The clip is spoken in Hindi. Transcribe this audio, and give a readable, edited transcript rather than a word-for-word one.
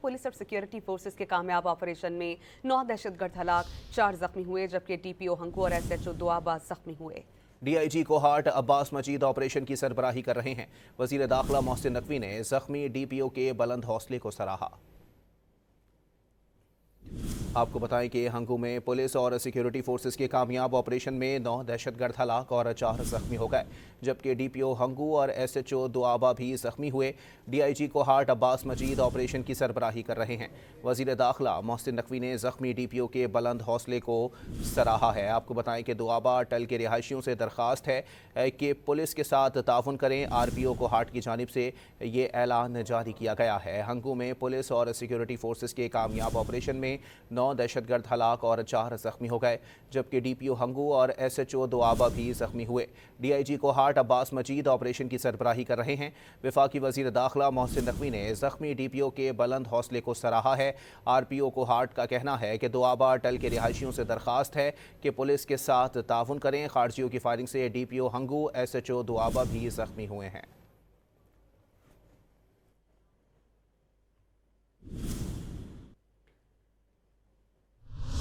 पुलिस और सिक्योरिटी फोर्सेस के कामयाब ऑपरेशन में 9 दहशतगर्द हलाक, 4 जख्मी हुए, जबकि DPO हंगू और SHO दुआबा जख्मी हुए। DIG कोहाट अब्बास मजीद ऑपरेशन की सरबराही कर रहे हैं। वजीर दाखिला मोहसिन नकवी ने जख्मी DPO के बुलंद हौसले को सराहा। आपको बताएं कि हंगू में पुलिस और सिक्योरिटी फोर्सेस के कामयाब ऑपरेशन में 9 दहशतगर्द हलाक और 4 जख्मी हो गए, जबकि DPO हंगू और SHO दुआबा भी जख्मी हुए। DIG कोहाट अब्बास मजीद ऑपरेशन की सरबराही कर रहे हैं। वजीर दाखिला मोहसिन नकवी ने जख्मी DPO के बुलंद हौसले को सराहा है। आपको बताएं कि दुआबा अटल के रिहायशियों से दरख्वास्त है कि पुलिस के साथ ताउन करें। RPO कोहाट की जानिब से ये ऐलान जारी किया गया है। हंगू में पुलिस और सिक्योरिटी फोर्सेस के कामयाब ऑपरेशन में 9 दहशतगर्द हलाक और 4 जख्मी हो गए, जबकि DPO हंगू और SHO दुआबा भी जख्मी हुए। DIG कोहाट अब्बास मजीद ऑपरेशन की सरबराही कर रहे हैं। वफाकी वजीर दाखिला मोहसिन नकवी ने जख्मी DPO के बुलंद हौसले को सराहा है। RPO कोहाट का कहना है कि दुआबा अटल के रिहायशियों से दरख्वास्त है कि पुलिस के साथ ताउन करें। खारजियों की फायरिंग से DPO हंगू, SHO दुआबा भी जख्मी हुए हैं।